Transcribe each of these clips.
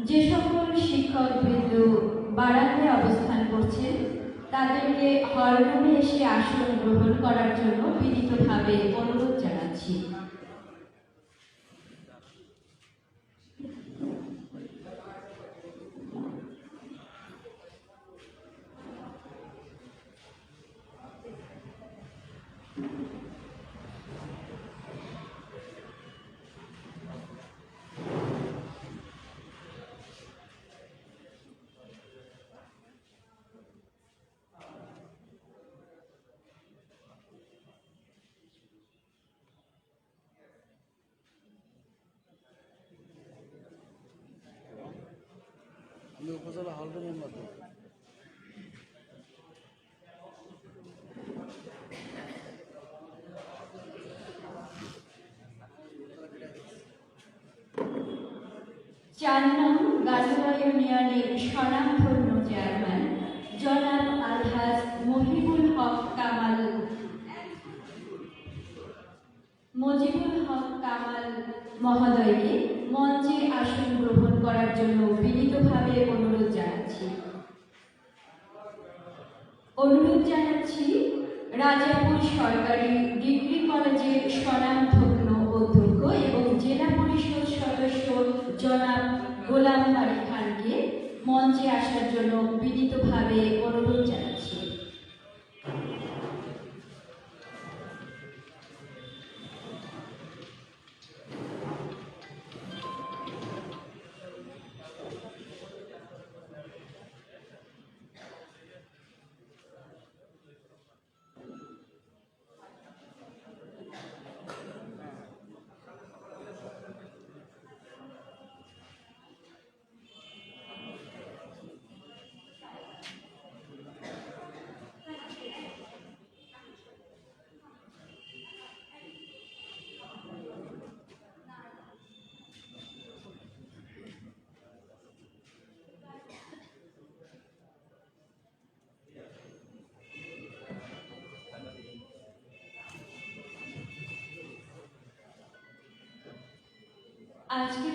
যে সকল শিক্ষকবৃন্দ বারান্দায় অবস্থান করছেন তাদেরকে হলরুমে এসে আসন গ্রহণ করার জন্য বিনীতভাবে অনুরোধ জানাচ্ছি। আমি উপজেলা হলরুমের মধ্যে চার নং গাজুয়া ইউনিয়নের স্বনামধন্য চেয়ারম্যান জনাব আলহাজ মুজিবুল হক কামাল মহোদয়কে মঞ্চে আসন গ্রহণ করার জন্য বিনীতভাবে অনুরোধ জানাচ্ছি রাজাপুর সরকারি ডিগ্রি কলেজের স্বনামধন্য অধ্যক্ষ এবং জেলা পরিষদ সদস্য জনাব গোলাম বাড়ি খানকে মঞ্চে আসার জন্য বিনীতভাবে অনুরোধ জানাচ্ছি। আজকের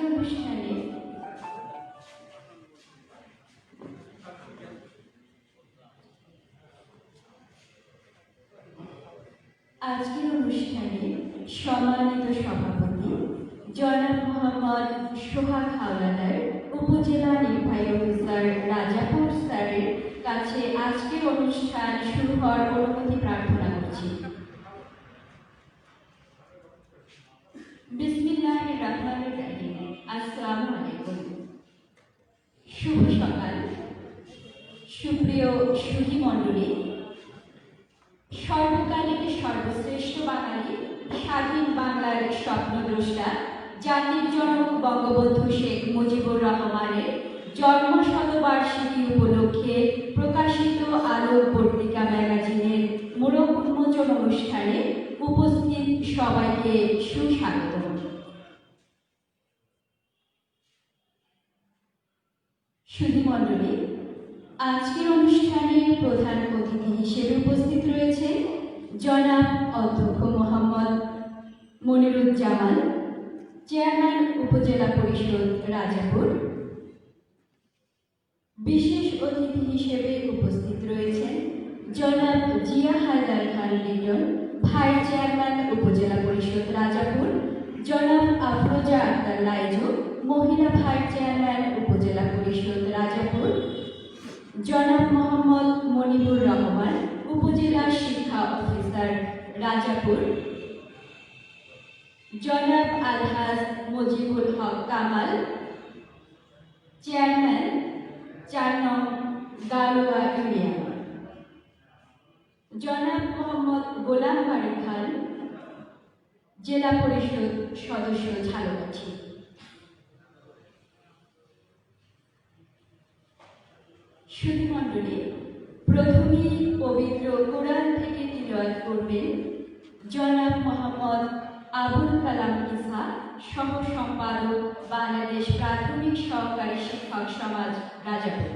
অনুষ্ঠানে সম্মানিত সভাপতি জনাব মোহাম্মদ সোহাগ হাওলাদার উপজেলা নির্বাহী অফিসার রাজাপুর স্যারের কাছে আজকের অনুষ্ঠান শুরু হওয়ার অনুমতি প্রার্থনা করছি। বিসমিল্লাহির রহমানির রহিম। আসসালামু আলাইকুম। শুভ সকাল। সুপ্রিয় সুধী মণ্ডলী, সর্বকালের সর্বশ্রেষ্ঠ বাঙালি, স্বাধীন বাংলার স্বপ্নদ্রষ্টা, জাতির জনক বঙ্গবন্ধু শেখ মুজিবুর রহমানের জন্মশতবার্ষিকী উপলক্ষে প্রকাশিত আলোক পত্রিকা ম্যাগাজিনের মোড়ক উন্মোচন অনুষ্ঠানে উপস্থিত সবাইকে সুস্বাগত। সুধী মণ্ডলী, আজকের অনুষ্ঠানে প্রধান অতিথি হিসেবে উপস্থিত রয়েছে জনাব অধ্যক্ষ মোহাম্মদ মনিরুজ্জামান, চেয়ারম্যান উপজেলা পরিষদ রাজাপুর। বিশেষ অতিথি হিসেবে উপস্থিত রয়েছেন জনাব জিয়া হায়দার খান লিটন, ভাইস চেয়ারম্যান উপজেলা পরিষদ রাজাপুর, জনাব আফরোজা আক্তার লাইজু, মহিলা ভাইস চেয়ারম্যান উপজেলা পরিষদ রাজাপুর, জনাব মোহাম্মদ মনিবুর রহমান, উপজেলা শিক্ষা অফিসার রাজাপুর, জনাব আলহাজ মুজিবুল হক কামাল, চেয়ারম্যান 4 নং গালুয়া ইউনিয়ন, জনাব মোহাম্মদ গোলাম বাড়ি খান, জেলা পরিষদ সদস্য ঝালকাঠি। সুধী মণ্ডলী, প্রথমেই পবিত্র কোরআন থেকে তিলাওয়াত করবেন জনাব মোহাম্মদ আবুল কালাম ইসা, সহ সম্পাদক, বাংলাদেশ প্রাথমিক সহকারী শিক্ষক সমাজ, রাজাপুর।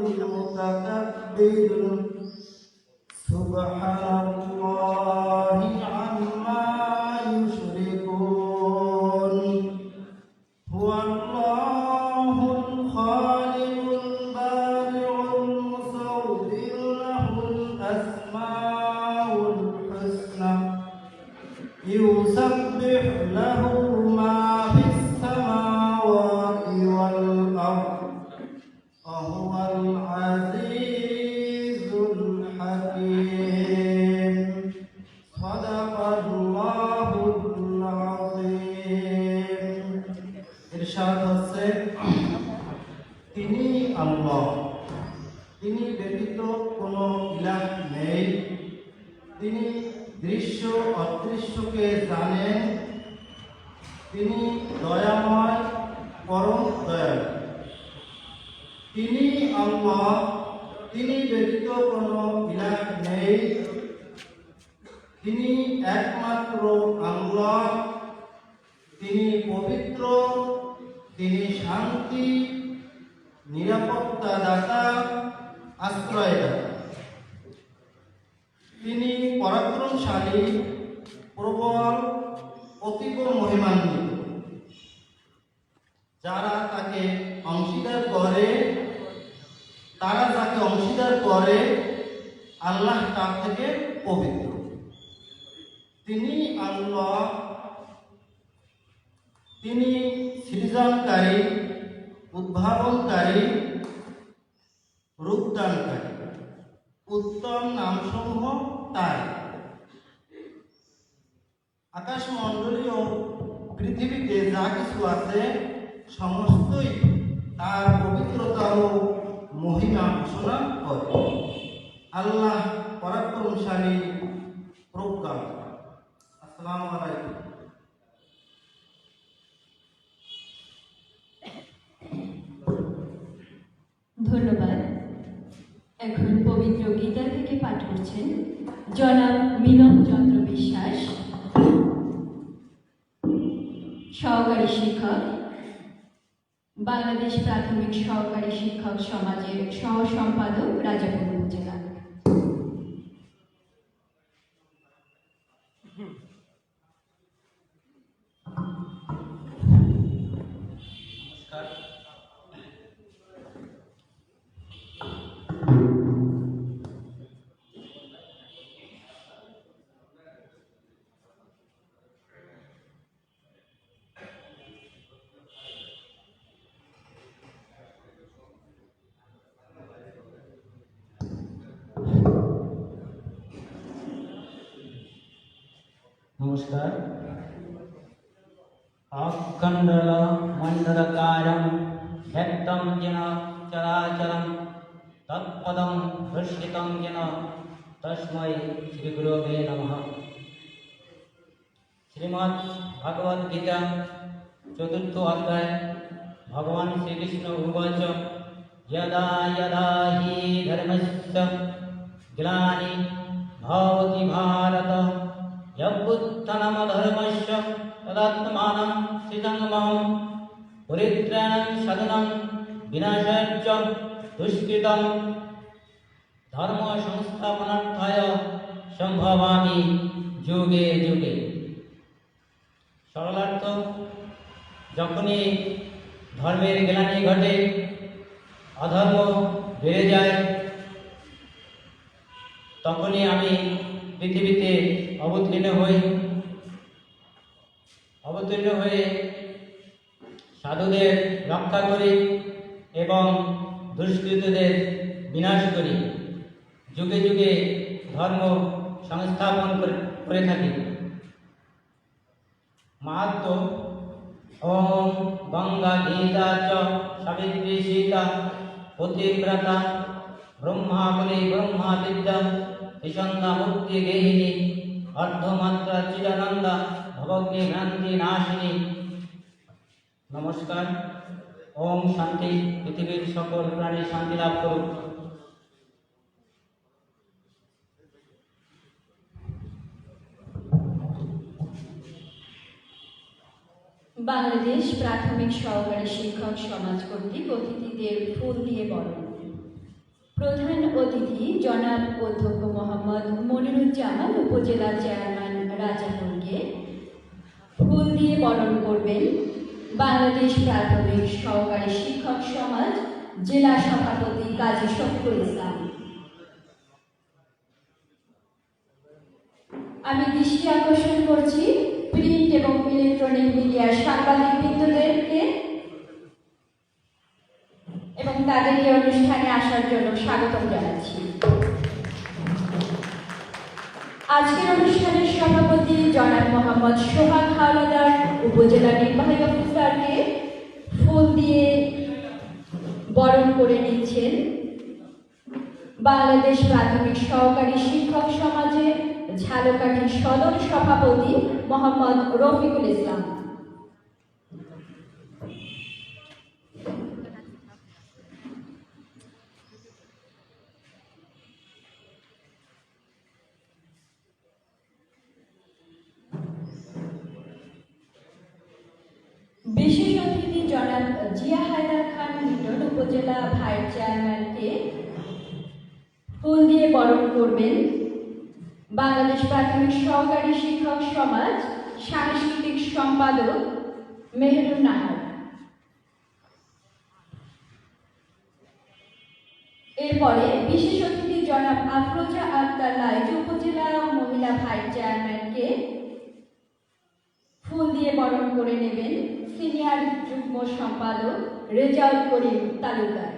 المتكبر سبحان الله عما يشركون هو الله الخالق البارئ المصور له الأسماء الحسنى يسبح له ما في السماوات والأرض وهو العزيز الحكيم صدق الله العظيم ইরশাদ হচ্ছে তিনি আল্লাহ, তিনি ব্যতীত কোনো ইলাহ নেই, তিনি দৃশ্য অদৃশ্যকে জানেন, তিনি দয়াময় পরম দয়ালু। তিনি আল্লাহ, তিনি ব্যতীত কোনো ইলাহ নেই, তিনি একমাত্র আল্লাহ, তিনি পবিত্র, তিনি শান্তি, নিরাপত্তা দাতা, আশ্রয়দাতা। তিনি পরাক্রমশালী, প্রবল, অতীব মহিমান্বিত। যারা তাকে অংশীদার করে, তারা যাকে অংশীদার করে আল্লাহ তার থেকে পবিত্র। তিনি আল্লাহ, তিনি সৃজনকারী, উদ্ভাবনকারী, রূপদানকারী। উত্তম নামসমূহ তার। আকাশমণ্ডলীয় পৃথিবীতে যা কিছু আছে সমস্তই তার পবিত্রতা ও মহিমা ঘোষণা করে। আল্লাহ পরাক্রমশালী, প্রজ্ঞা। আসসালামু আলাইকুম। ধন্যবাদ। এখন পবিত্র গীতা থেকে পাঠ করছেন জনাব মিনন চন্দ্র বিশ্বাস, সহকারী শিক্ষক, বাংলাদেশ প্রাথমিক সহকারী শিক্ষক সমাজের সহ সম্পাদক, রাজাপুর উপজেলা। नमस्कार। अखंडल मंडलकारं व्यक्तं येन चराचरं तत्पदं दर्शितं येन तस्मै श्रीगुरवे नमः। श्रीमद् भगवद गीता चतुर्थ अध्याय भगवान श्रीकृष्ण उवाच यदा यदा हि धर्मस्य ग्लानि भवति भारत यद्बुद्धनामधर्मस्य तदात्मानं सृजङ्गमं परित्राणं साधनं विनाशाच्च दुष्कृतं धर्म संस्थापनार्थाय सम्भवामि যুগে যুগে। সরলার্থ, যখনই ধর্মের গ্লানি ঘটে, অধর্ম বেড়ে যায়, তখনই আমি পৃথিবীতে অবতীর্ণ হয়ে সাধুদের রক্ষা করি এবং দুষ্কৃতদের বিনাশ করি। যুগে যুগে ধর্ম সংস্থাপন করে থাকি। মাহাত্ম্য ওম গঙ্গা গীতা চ সাবিত্রী সীতা পতিব্রতা ব্রহ্মাবলী ব্রহ্মা বিদ্যা ত্রিসন্ধ্যা মুক্তি গেহিনী অর্ধমাত্রা চিদানন্দা ভবগ্নি ভ্রান্তি নাশিনী। নমস্কার। ওম শান্তি। পৃথিবীর সকল প্রাণী শান্তি লাভ করুক। বাংলাদেশ প্রাথমিক সহকারী শিক্ষক সমাজ কর্তৃক অতিথিদের ফুল দিয়ে বরণ। প্রধান অতিথি জনাব অধ্যক্ষ মোহাম্মদ মনিরুজ্জামান উপজেলা চেয়ারম্যান রাজাপুরকে ফুল দিয়ে বরণ করবেন বাংলাদেশ প্রাথমিক সহকারী শিক্ষক সমাজ জেলা সভাপতি কাজী শফিকুল ইসলাম। আমি দৃষ্টি আকর্ষণ করছি প্রিন্ট এবং ইলেকট্রনিক মিডিয়ার সাংবাদিকবৃন্দদেরকে এবং তাদেরকে অনুষ্ঠানে আসার জন্য স্বাগতম জানাচ্ছি। আজকের অনুষ্ঠানের সভাপতি জনাব মোহাম্মদ সোহাগ হাওলাদার উপজেলা নির্বাহী অফিসারকে ফুল দিয়ে বরণ করে নিচ্ছেন বাংলাদেশ প্রাথমিক সহকারী শিক্ষক সমাজে ঝালকাঠি সদর সভাপতি মোহাম্মদ রফিকুল ইসলাম। বিশেষ অতিথি জনাব জিয়া হায়দার খান লিটন উপজেলা ভাইস চেয়ারম্যানকে ফুল দিয়ে বরণ করবেন বাংলাদেশ প্রাথমিক সহকারী শিক্ষক সমাজ সাংস্কৃতিক সম্পাদক মেহেরুন নাহার। এরপরে বিশেষ অতিথি জনাব আফরোজা আক্তার লাইজ উপজেলা মহিলা ভাইস চেয়ারম্যানকে ফুল দিয়ে বরণ করে নেবেন সিনিয়র যুগ্ম সম্পাদক রেজাউল করিম তালুকদার।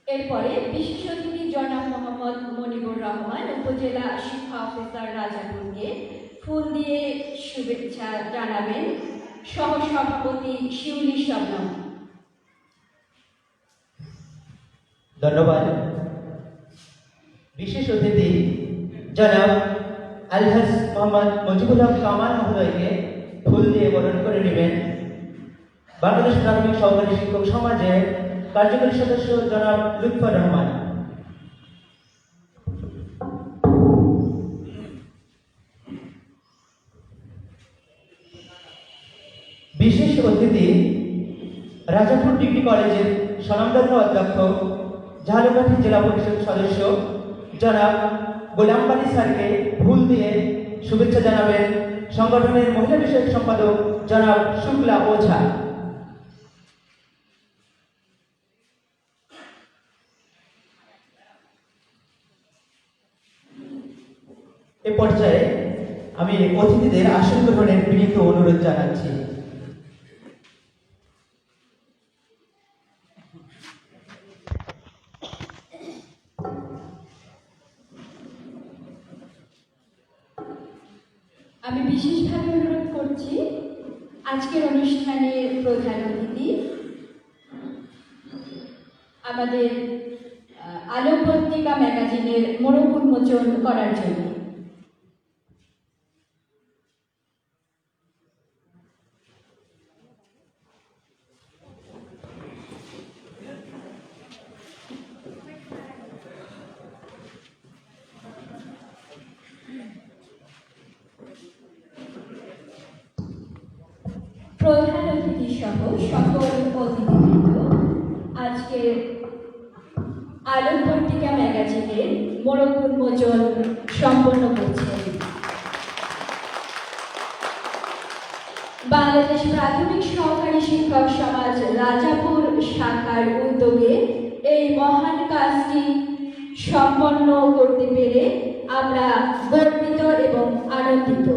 এরপরে বিশেষ অতিথি জনাব মোহাম্মদ মনিবুর রহমান উপজেলা শিক্ষা অফিসার রাজাপুরকে ফুল দিয়ে শুভেচ্ছা জানাবেন সহসভাপতি শিউলি শবনম। ধন্যবাদ। বিশেষ অতিথি জনাব আলহাজ মোহাম্মদ মুজিবুল হক কামাল মহোদয়কে ফুল দিয়ে বরণ করে নেবেন বাংলাদেশ প্রাথমিক সহকারী শিক্ষক সমাজের কার্যকরী সদস্য জনাব লুৎফর রহমান। বিশেষ অতিথি রাজাপুর ডিগ্রি কলেজের স্বনামধন্য অধ্যক্ষ ঝালকাঠি জেলা পরিষদ সদস্য জনাব গোলাম বালী স্যারকে ফুল দিয়ে শুভেচ্ছা জানাবেন সংগঠনের মহিলা বিষয়ক সম্পাদক জনাব শুক্লা ওঝা। এ পর্যায়ে আমি অতিথিদের আসন গ্রহণের বিনীত অনুরোধ জানাচ্ছি। আমি বিশেষভাবে অনুরোধ করছি আজকের অনুষ্ঠানের প্রধান অতিথি আমাদের আলোক পত্রিকা ম্যাগাজিনের মোড়ক উন্মোচন করার জন্য। প্রধান অতিথি সহ সকল অতিথিবৃন্দ আজকের আলোক পত্রিকা ম্যাগাজিনের মোড়ক উন্মোচন সম্পন্ন করছেন। বাংলাদেশ প্রাথমিক সহকারী শিক্ষক সমাজ রাজাপুর শাখার উদ্যোগে এই মহান কাজটি সম্পন্ন করতে পেরে আমরা গর্বিত এবং আনন্দিত।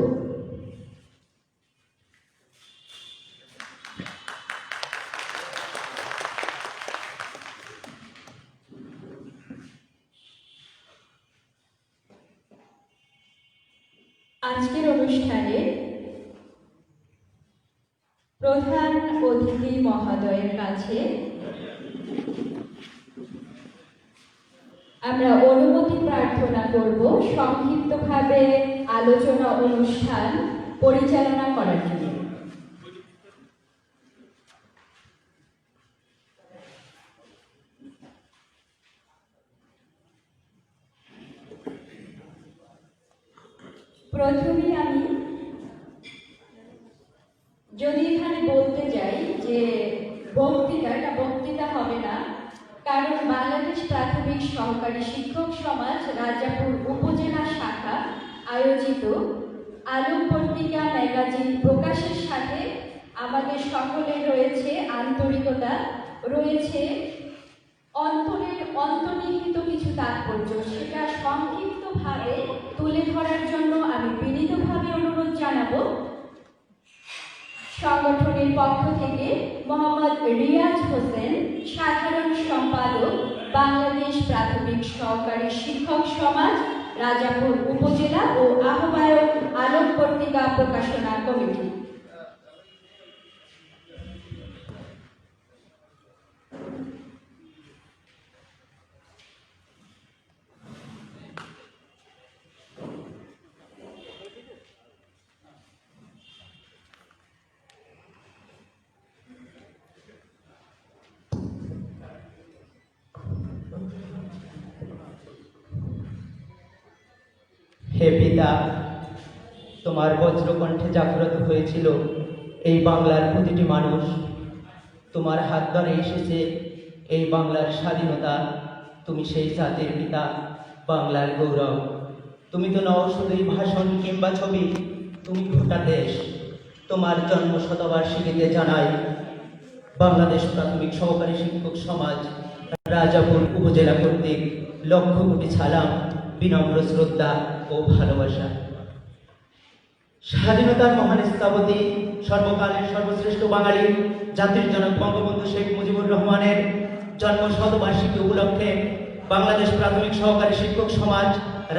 আজকের অনুষ্ঠানে প্রধান অতিথি মহোদয়ের কাছে আমরা অনুমতি প্রার্থনা করব সংক্ষিপ্তভাবে আলোচনা অনুষ্ঠান পরিচালনা করার জন্য। প্রথমে আমি যদি এখানে বলতে যে এটা বক্তৃতা হবে না, কারণ বাংলাদেশ প্রাথমিক সহকারী শিক্ষক সমাজ রাজাপুর উপজেলা শাখা আয়োজিত আলোক পত্রিকা ম্যাগাজিন প্রকাশের সাথে আমাদের সকলের রয়েছে আন্তরিকতা, রয়েছে অন্তর্নিহিত কিছু তাৎপর্য। সেটা সংক্ষিপ্তভাবে তুলে ধরার জন্য আমি বিনীতভাবে অনুরোধ জানাবো সংগঠনের পক্ষ থেকে মোহাম্মদ রিয়াজ হোসেন, সাধারণ সম্পাদক, বাংলাদেশ প্রাথমিক সহকারী শিক্ষক সমাজ রাজাপুর উপজেলা ও আহ্বায়ক আলোক পত্রিকা প্রকাশনা কমিটি। হে পিতা, তোমার বজ্রকণ্ঠে জাগ্রত হয়েছিল এই বাংলার প্রতিটি মানুষ। তোমার হাত ধরে এসেছে এই বাংলার স্বাধীনতা। তুমি সেই জাতির পিতা, বাংলার গৌরব। তুমি তো নও শুধুই ভাষণ কিংবা ছবি, তুমি গোটা দেশ। তোমার জন্ম শতবার্ষিকীতে জানাই বাংলাদেশ প্রাথমিক সহকারী শিক্ষক সমাজ রাজাপুর উপজেলা কর্তৃক লক্ষ কোটি সালাম, বিনম্র শ্রদ্ধা ও ভালোবাসা। স্বাধীনতার মহান স্থপতি, সর্বকালের সর্বশ্রেষ্ঠ বাঙালি, জাতির জনক বঙ্গবন্ধু শেখ মুজিবুর রহমানের জন্ম শতবার্ষিকী উপলক্ষে বাংলাদেশ প্রাথমিক সহকারী শিক্ষক সমাজ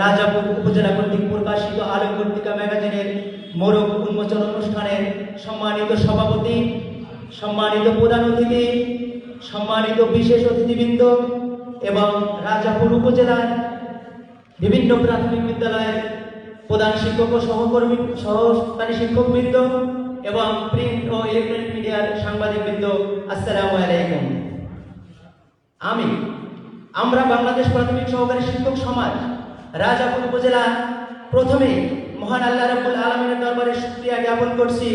রাজাপুর উপজেলা কর্তৃক প্রকাশিত আলোক পত্রিকা ম্যাগাজিনের মোড়ক উন্মোচন অনুষ্ঠানের সম্মানিত সভাপতি, সম্মানিত প্রধান অতিথি, সম্মানিত বিশেষ অতিথিবৃন্দ এবং রাজাপুর উপজেলার বিভিন্ন প্রাথমিক বিদ্যালয়ের প্রধান শিক্ষক ও সহকারী শিক্ষকবৃন্দ এবং প্রিন্ট ও ইলেকট্রনিক মিডিয়ার সাংবাদিকবৃন্দ, আসসালামু আলাইকুম। আমরা বাংলাদেশ প্রাথমিক সহকারী শিক্ষক সমাজ রাজাপুর উপজেলা প্রথমে মহান আল্লাহ রাব্বুল আলামিনের দরবারে শুকরিয়া জ্ঞাপন করছি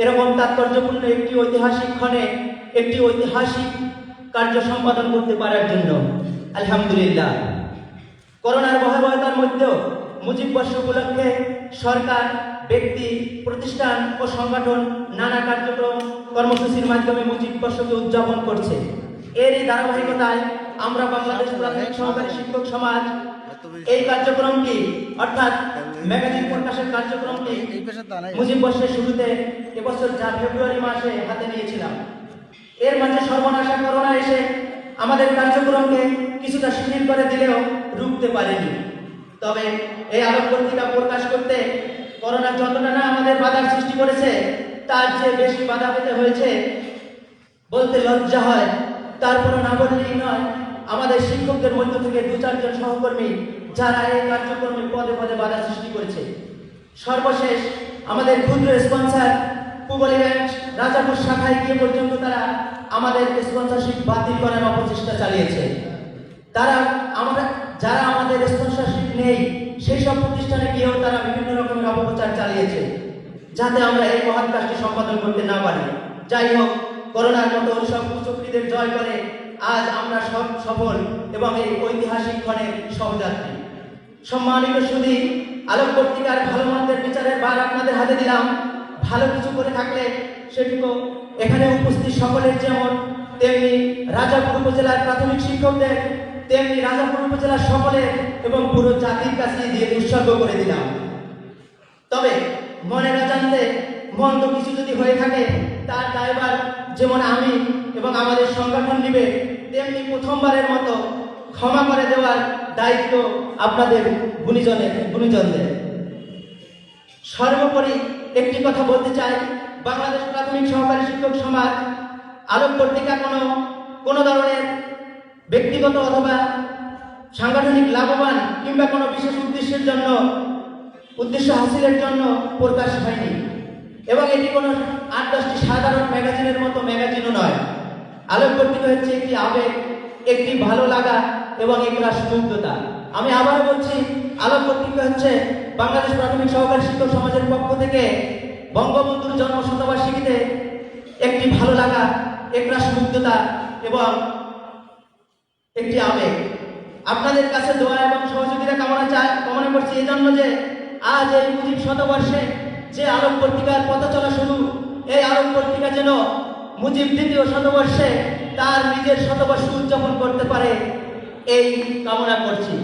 এরকম তাৎপর্যপূর্ণ একটি ঐতিহাসিক ক্ষণে একটি ঐতিহাসিক কার্য সম্পাদন করতে পারার জন্য। আলহামদুলিল্লাহ। করোনার ভয়াবহতার মধ্যেও মুজিব বর্ষ উপলক্ষে সরকার, ব্যক্তি, প্রতিষ্ঠান ও সংগঠন নানা কার্যক্রম কর্মসূচির মাধ্যমে মুজিব বর্ষকে উদযাপন করছে। এরই ধারাবাহিকতায় আমরা বাংলাদেশ প্রাথমিক সহকারী শিক্ষক সমাজ এই কার্যক্রমটি অর্থাৎ ম্যাগাজিন প্রকাশের কার্যক্রমটি মুজিব বর্ষের শুরুতে এবছর যা ফেব্রুয়ারি মাসে হাতে নিয়েছিলাম। এর মাঝে সর্বনাশা করোনা এসে আমাদের কার্যক্রমকে কিছুটা শিথিল করে দিলেও রুখতে পারেনি। তবে এই আলোক পত্রিকা প্রকাশ করতে করোনা যতটা না আমাদের বাধার সৃষ্টি করেছে, তার চেয়ে বেশি বাধা পেতে হয়েছে বলতে লজ্জা হয়। তারপরও না বললেই নয়, আমাদের শিক্ষকদের মধ্য থেকে 2-4 জন সহকর্মী যারা এই কার্যক্রমে পদে পদে বাধা সৃষ্টি করেছে। সর্বশেষ আমাদের ক্ষুদ্র স্পন্সর পুবলি ব্যাংক রাজাপুর শাখায় গিয়ে পর্যন্ত তারা আমাদের স্পন্সরশিপ বাতিল করার অপচেষ্টা চালিয়েছে। যারা আমাদের স্পন্সরশিপ নেই সেই সব প্রতিষ্ঠানে গিয়েও তারা বিভিন্ন রকমের অপপ্রচার চালিয়েছে, যাতে আমরা এই মহৎ কাজটি সম্পাদন করতে না পারি। যাই হোক, করোনার মতো সব কুচক্রীদের জয় করে আজ আমরা সব সফল এবং এই ঐতিহাসিক ক্ষণের সহযাত্রী। সম্মানিত সুধী, আলোক পত্রিকার ভালো মন্দের বিচারের ভার আপনাদের হাতে দিলাম। ভালো কিছু করে থাকলে সেটুকু এখানে উপস্থিত সকলের যেমন তেমনি রাজাপুর উপজেলার প্রাথমিক শিক্ষকদের, তেমনি রাজাপুর উপজেলার সকলের এবং পুরো জাতির কাছে দিয়ে উৎসর্গ করে দিলাম। তবে মনে না জানতে মন্দ কিছু যদি হয়ে থাকে তার দায়ভার যেমন আমি এবং আমাদের সংগঠন নিবে, তেমনি প্রথমবারের মতো ক্ষমা করে দেওয়ার দায়িত্ব আপনাদের গুণীজনদের। সর্বোপরি একটি কথা বলতে চাই, বাংলাদেশ প্রাথমিক সহকারী শিক্ষক সমাজ আলোক পত্রিকা কোনো ধরনের ব্যক্তিগত অথবা সাংগঠনিক লাভবান কিংবা কোনো বিশেষ উদ্দেশ্য হাসিলের জন্য প্রকাশ হয়নি এবং এটি কোনো 8-10টি সাধারণ ম্যাগাজিনের মতো ম্যাগাজিনও নয়। আলোক পত্রিকা হচ্ছে একটি আবেগ, একটি ভালো লাগা এবং একরা সুযোগ্যতা। আমি আবারও বলছি, আলোক পত্রিকা হচ্ছে বাংলাদেশ প্রাথমিক সহকারী শিক্ষক সমাজের পক্ষ থেকে বঙ্গবন্ধুর জন্ম শতবার্ষিকীতে একটি ভালো লাগা, একরাশ মুগ্ধতা এবং একটি আবেগ। আপনাদের কাছে দোয়া এবং সহযোগিতা কামনা করছি এজন্য যে আজ এই মুজিব শতবর্ষে যে আলোক পত্রিকার পথ চলা শুরু, এই আলোক পত্রিকা যেন মুজিব দ্বিতীয় শতবর্ষে তার নিজের শতবর্ষ উদযাপন করতে পারে, এই কামনা করছি।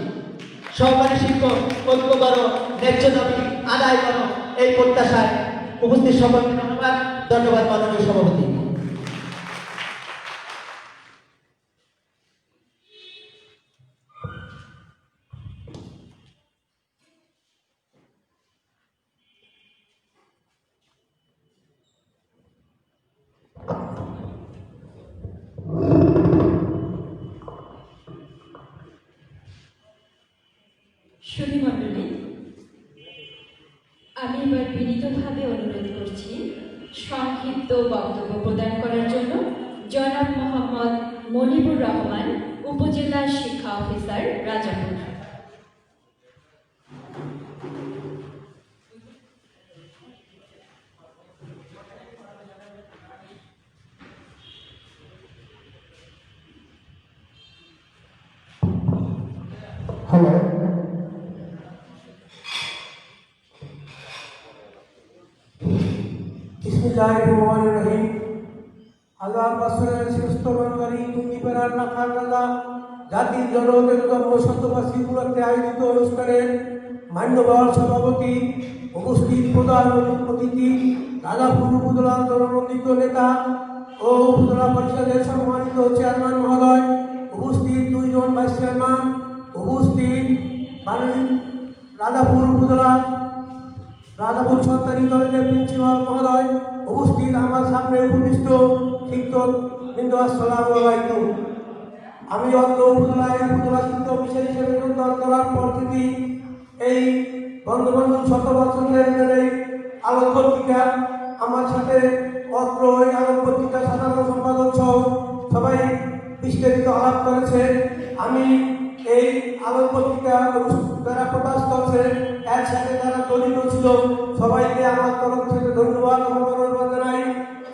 সহকারী শিক্ষক ঐক্য করো, ন্যায্য দাবি আদায় করো, এই প্রত্যাশায় উপস্থিত সকলকে ধন্যবাদ। ধন্যবাদ মাননীয় সভাপতি। সুধীমণ্ডলী, আমি এবার বিনীতভাবে অনুরোধ করছি সংক্ষিপ্ত বক্তব্য প্রদান করার জন্য জনাব মোহাম্মদ মনিবুর রহমান, উপজেলা শিক্ষা অফিসার, রাজাপুর। হ্যালো, বিসমিল্লাহিররহমানিররহিম। হাজার বছরের শ্রেষ্ঠ বাঙালি টুঙ্গিপাড়ার নাখারগালা জাতির জনগণতম শতবার্ষিকী উপলক্ষে আয়োজিত অনুষ্ঠানের মান্যবর সভাপতি, উপস্থিত প্রধান অতিথি, রাজাপুর উপজেলা জননন্দিত নেতা ও উপজেলা পরিষদের সম্মানিত চেয়ারম্যান মহোদয়, উপস্থিত 2 জন ভাইস চেয়ারম্যান, উপস্থিত রাজাপুর উপজেলা রাজাপুর সরকারি কলেজের প্রিন্সিপাল মহোদয়, উপস্থিত আমার সামনে উপবিষ্ট শিক্ষক বৃন্দ, আসসালামু আলাইকুম। আমি অত্র উপজেলায় উপজেলা শিক্ষক অফিসার হিসেবে যোগদান করার পর থেকে এই বঙ্গবন্ধু শতবর্ষের এই আলোক পত্রিকা আমার সাথে অত্র এই আলোক পত্রিকার সাধারণ সম্পাদক সহ সবাই বিস্তারিত আলাপ করেছে। আমি এই আলোক পত্রিকা যারা প্রকাশ করছে এর সাথে যারা জড়িত ছিল সবাইকে আমার তরফ থেকে ধন্যবাদ ও অভিনন্দন জানাই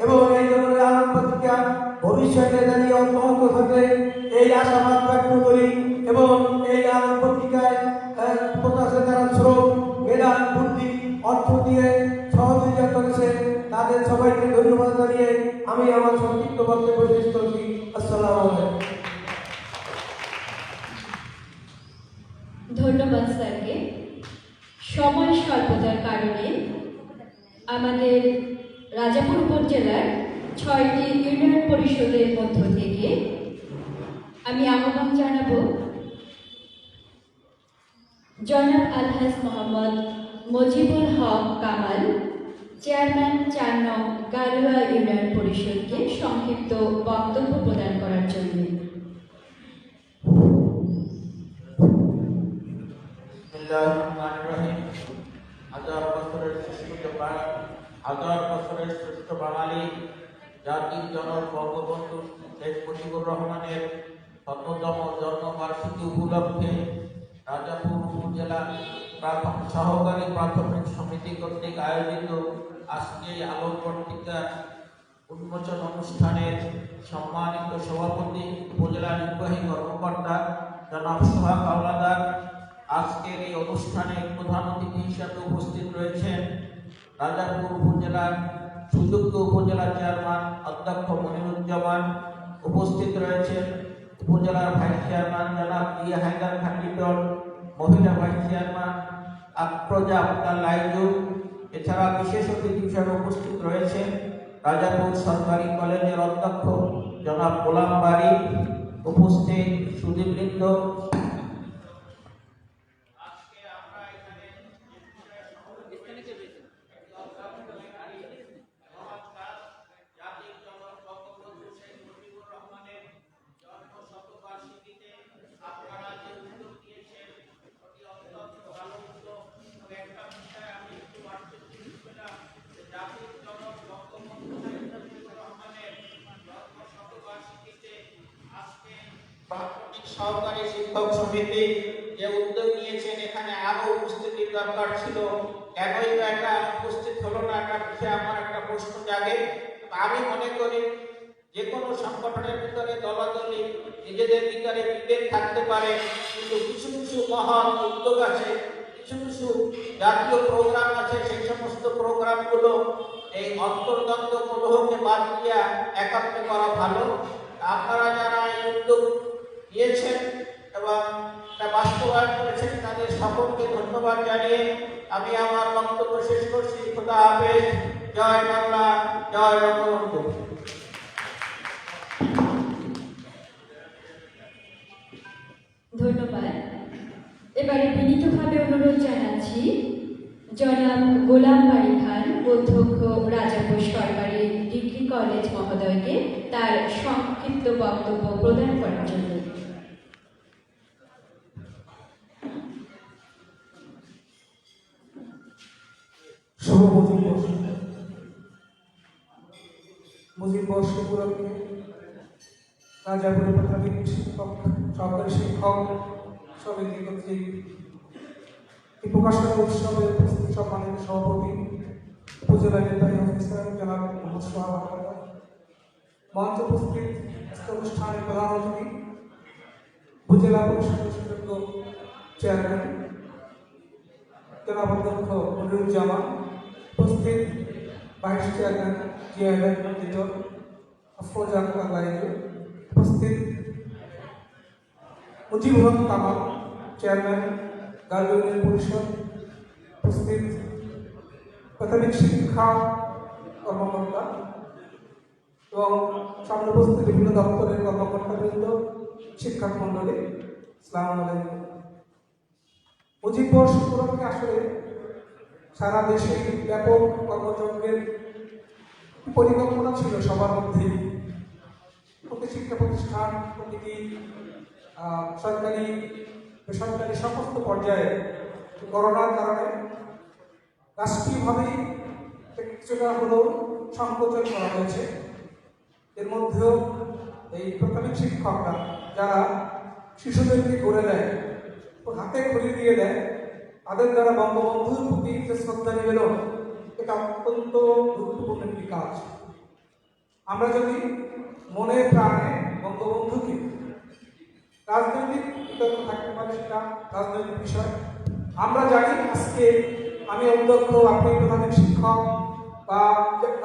এবং এই ধরনের আলোক পত্রিকা ভবিষ্যতে জানিয়ে অব্যাহত থাকে এই আশাবাদ ব্যক্ত করি এবং এই আলোক পত্রিকায় প্রকাশে যারা শ্রম, মেধা, বুদ্ধি, অর্থ দিয়ে সহযোগিতা করেছে তাদের সবাইকে ধন্যবাদ জানিয়ে আমি আমার সংক্ষিপ্ত বক্তব্য শেষ করছি। আসসালামু আলাইকুম। ধন্যবাদ স্যারকে। সময় স্বল্পতার কারণে আমাদের রাজাপুর উপজেলার 6টি ইউনিয়ন পরিষদের মধ্য থেকে আমি আহ্বান জানাবো জনাব আলহাজ মোহাম্মদ মজিবুল হক কামাল, চেয়ারম্যান 4 নং গালুয়া ইউনিয়ন পরিষদকে সংক্ষিপ্ত বক্তব্য প্রদান করার জন্য। হাজার বছরের শ্রেষ্ঠ বাঙালি জাতির জনক বঙ্গবন্ধু শেখ মুজিবুর রহমানের ১০০তম জন্মবার্ষিকী উপলক্ষে রাজাপুর উপজেলা সহকারী প্রাথমিক সমিতি কর্তৃক আয়োজিত আজকে আলোক পত্রিকা উন্মোচন অনুষ্ঠানের সম্মানিত সভাপতি, উপজেলা নির্বাহী কর্মকর্তা জনাব সোহাগ হাওলাদার, আজকের এই অনুষ্ঠানে প্রধান অতিথি হিসাবে উপস্থিত রয়েছেন রাজাপুর উপজেলার সুযোগ্য উপজেলা চেয়ারম্যান অধ্যক্ষ মনিরুজ্জামান, উপস্থিত রয়েছেন উপজেলার ভাইস চেয়ারম্যান জনাব ইয়া হায়দার খান্ডিটর, মহিলা ভাইস চেয়ারম্যান আফরোজা আক্তার লাইজু। এছাড়া বিশেষ অতিথি হিসাবে উপস্থিত রয়েছেন রাজাপুর সরকারি কলেজের অধ্যক্ষ জনাব গোলাম বাড়ি, উপস্থিত সুধীবৃন্দ। সহকারী শিক্ষক সমিতি যে উদ্যোগ নিয়েছেন, এখানে আরো উপস্থিতির দরকার ছিল, কেনই বা এটা উপস্থিত হলো না, একটা বিষয়ে আমার একটা প্রশ্ন জাগে। আমি মনে করি যে কোনো সংগঠনের ভিতরে দলাদলি নিজেদের ভিতরে বিভেদ থাকতে পারে, কিন্তু কিছু কিছু মহৎ উদ্যোগ আছে, কিছু কিছু জাতীয় প্রোগ্রাম আছে, সেই সমস্ত প্রোগ্রামগুলো এই অন্তর্দ্বন্দ্ব কলহকে বাদ দিয়া একাত্মে করা ভালো। আপনারা যারা এই উদ্যোগ নিয়েছেন এবং তা বাস্তবায়ন করেছেন তাদের সকলকে ধন্যবাদ জানিয়ে আমি আমার বক্তব্য শেষ করছি। খোদা হাফেজ। জয় বাংলা, জয় বঙ্গবন্ধু। ধন্যবাদ। এবারে বিনীতভাবে অনুরোধ জানাচ্ছি জনাব গোলাম বাড়ি খান, অধ্যক্ষ রাজাপুর সরকারি ডিগ্রি কলেজ মহোদয়কে তার সংক্ষিপ্ত বক্তব্য প্রদান করার জন্য। শুভ মুজিব বর্ষ উপলক্ষে রাজাপুরের প্রাথমিক শিক্ষক, সরকারি শিক্ষক সমিতি কর্তৃক এই প্রকাশনা উৎসবের উপস্থিত সম্মানিত সভাপতি, উপজেলা নির্বাহী অফিসার জনাব মোহাম্মদ সোহাগ আহমেদ, মঞ্চ উপস্থিত অনুষ্ঠানের প্রধান অতিথি উপজেলা পরিষদের সুযোগ্য চেয়ারম্যান জনাব অধ্যক্ষ মনিরুজ্জামান, উপস্থিত ভাইস চেয়ারম্যান জিয়াউল মঞ্জিদ, আফরোজা আক্তার লাইজু, উপস্থিত Mujibur Rahman Kamal, chairman girl union পরিষদ, উপস্থিত প্রাথমিক শিক্ষা কর্মকর্তা এবং সামনে উপস্থিত বিভিন্ন দপ্তরের কর্মকর্তাবৃন্দ, শিক্ষক মন্ডলী, আসসালামু আলাইকুম। মুজিব বর্ষ উপলক্ষে আসলে সারা দেশে ব্যাপক কর্মযজ্ঞের পরিকল্পনা ছিল সবার মধ্যে। প্রতি শিক্ষা প্রতিষ্ঠান, প্রতিটি সরকারি বেসরকারি সমস্ত পর্যায়ে করোনার কারণে রাষ্ট্রীয়ভাবেই কিছুটা হলেও সংকোচন করা হয়েছে। এর মধ্যেও এই প্রাথমিক শিক্ষকরা যারা শিশুদেরকে গড়ে দেয়, হাতে খড়ি দিয়ে দেয়, তাদের দ্বারা বঙ্গবন্ধুর প্রতি যে শ্রদ্ধা নিবেদন, এটা অত্যন্ত গুরুত্বপূর্ণ একটি কাজ। আমরা যদি মনে প্রাণে বঙ্গবন্ধুকে, রাজনৈতিক বিতর্ক থাকতে পারে, সেটা রাজনৈতিক বিষয়। আমরা জানি আজকে আমি অধ্যক্ষ, আপনি প্রাথমিক শিক্ষক বা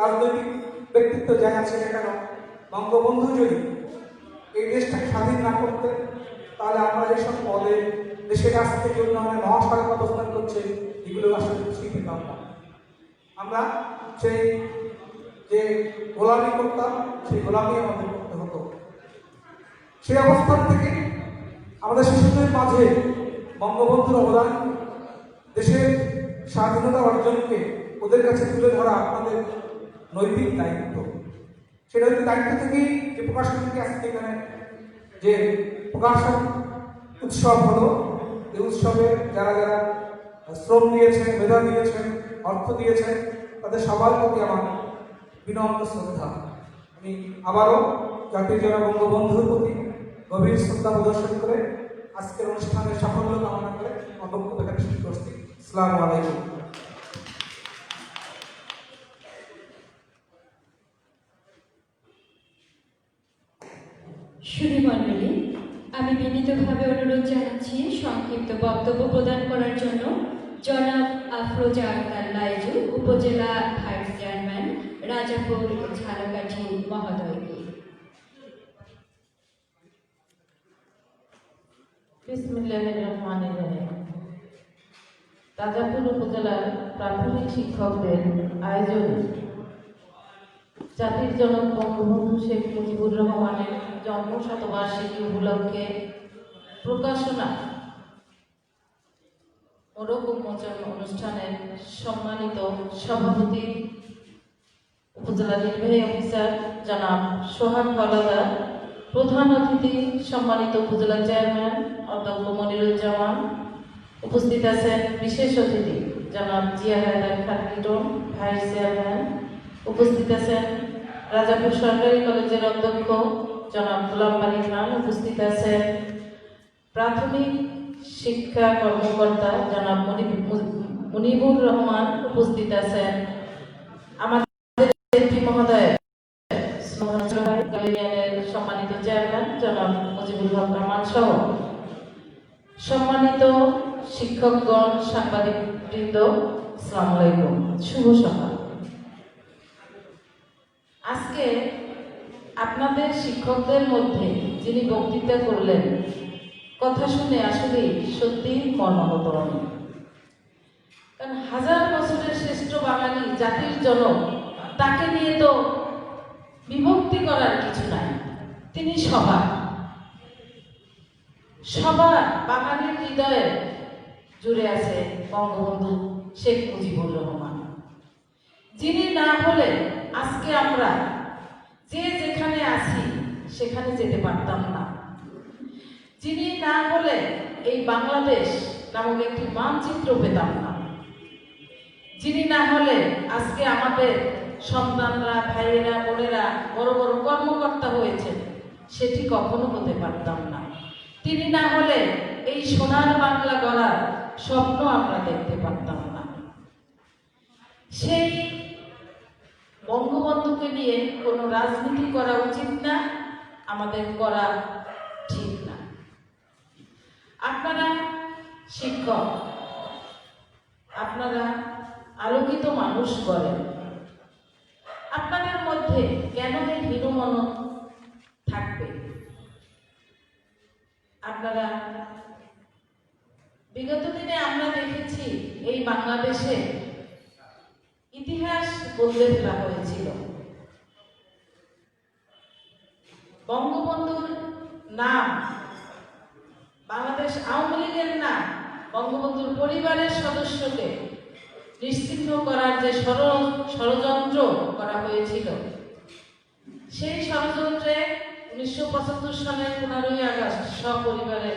রাজনৈতিক ব্যক্তিত্ব যাই আছে না কেন, বঙ্গবন্ধু যদি এই দেশটাকে স্বাধীন না করতেন তাহলে আমরা যেসব পদে দেশের কাছ থেকে উন্নয়নের মহাসড়ক অবস্থান করছে, এগুলো আসলে কিছুই পেতাম না। আমরা সেই যে গোলামি করতাম, সেই গোলামি আমাদের করতে হতো। সেই অবস্থান থেকে আমাদের শিশুদের মাঝে বঙ্গবন্ধুর অবদান, দেশের স্বাধীনতা অর্জনকে ওদের কাছে তুলে ধরা আপনাদের নৈতিক দায়িত্ব। সেই নৈতিক দায়িত্ব থেকেই যে প্রকাশনীকে আজকে এখানে যে প্রকাশন উৎসব হলো, এই উৎসবে যারা যারা শ্রম দিয়েছেন, মেধা দিয়েছেন, অর্থ দিয়েছেন, তাদের সবার প্রতি আমার বিনম্র শ্রদ্ধা। আমি আবারও জাতির জনক বঙ্গবন্ধুর প্রতি গভীর শ্রদ্ধা প্রদর্শন করে আজকের অনুষ্ঠানের সাফল্য কামনা করে আমার বক্তব্য এখানে শেষ করছি। আসসালামু আলাইকুম। সুধীমণ্ডলী, আমি বিনীতভাবে অনুরোধ জানাচ্ছি সংক্ষিপ্ত বক্তব্য প্রদান করার জন্য জনাব আফরোজা আক্তার লাইজু, উপজেলা ভাইস চেয়ারম্যান, রাজাপুর ঝালকাঠি মহোদয়কে। বিসমিল্লাহির রহমানির রহিম। রাজাপুর উপজেলার প্রাথমিক শিক্ষকদের আয়োজনে জাতির জনক বঙ্গবন্ধু শেখ মুজিবুর রহমানের জন্ম শতবার্ষিকী উপলক্ষে প্রকাশনা মোড়ক উন্মোচন অনুষ্ঠানের সম্মানিত সভাপতি, উপজেলা নির্বাহী অফিসার জনাব সোহাগ হলাদার, প্রধান অতিথি সম্মানিত উপজেলা চেয়ারম্যান অধ্যক্ষ মনিরুজ্জামান, উপস্থিত আছেন বিশেষ অতিথি জনাব জিয়া হায়দার খান লিটন, ভাইস চেয়ারম্যান, উপস্থিত আছেন রাজাপুর সরকারি কলেজের অধ্যক্ষ জনাব গোলাম বাড়ি খান, উপস্থিত আছেন প্রাথমিক শিক্ষা কর্মকর্তা জনাব মুনিবুর রহমান, উপস্থিত আছেন আমাদের মহোদয় সহ সম্মানিত শিক্ষকগণ, সাংবাদিকবৃন্দ, আসসালামু আলাইকুম, শুভ সকাল। আজকে আপনাদের শিক্ষকদের মধ্যে যিনি বক্তৃতা করলেন, কথা শুনে আসলে সত্যি মর্মাহত হন। কারণ হাজার বছরের শ্রেষ্ঠ বাঙালি জাতির জনক, তাকে নিয়ে তো বিভক্তি করার কিছু নাই। তিনি সবার বাঙালির হৃদয়ে জুড়ে আছে বঙ্গবন্ধু শেখ মুজিবুর রহমান, যিনি না হলে আজকে আমরা যে যেখানে আছি সেখানে যেতে পারতাম না। যিনি না হলে এই বাংলাদেশ নামক একটি মানচিত্র পেতাম না। যিনি না হলে আজকে আমাদের সন্তানরা, ভাইয়েরা, বোনেরা বড় বড় কর্মকর্তা হয়েছে, সেটি কখনো হতে পারতাম না। তিনি না হলে এই সোনার বাংলা গড়ার স্বপ্ন আমরা দেখতে পারতাম না। সেই বঙ্গবন্ধুকে নিয়ে কোনো রাজনীতি করা উচিত না, আমাদের করা ঠিক না। আপনারা শিক্ষক, আপনারা আলোকিত মানুষ করেন, আপনাদের মধ্যে কেন এই হীনমন থাকবে? আপনারা বিগত দিনে আমরা দেখেছি এই বাংলাদেশে ইতিহাস বদলে ফেলা হয়েছিল। বঙ্গবন্ধুর নাম, বাংলাদেশ আওয়ামী লীগের নাম, বঙ্গবন্ধুর পরিবারের সদস্যকে নিশ্চিহ্ন করার যে ষড়যন্ত্র করা হয়েছিল, সেই ষড়যন্ত্রে 1975 সালের 15ই আগস্ট সপরিবারে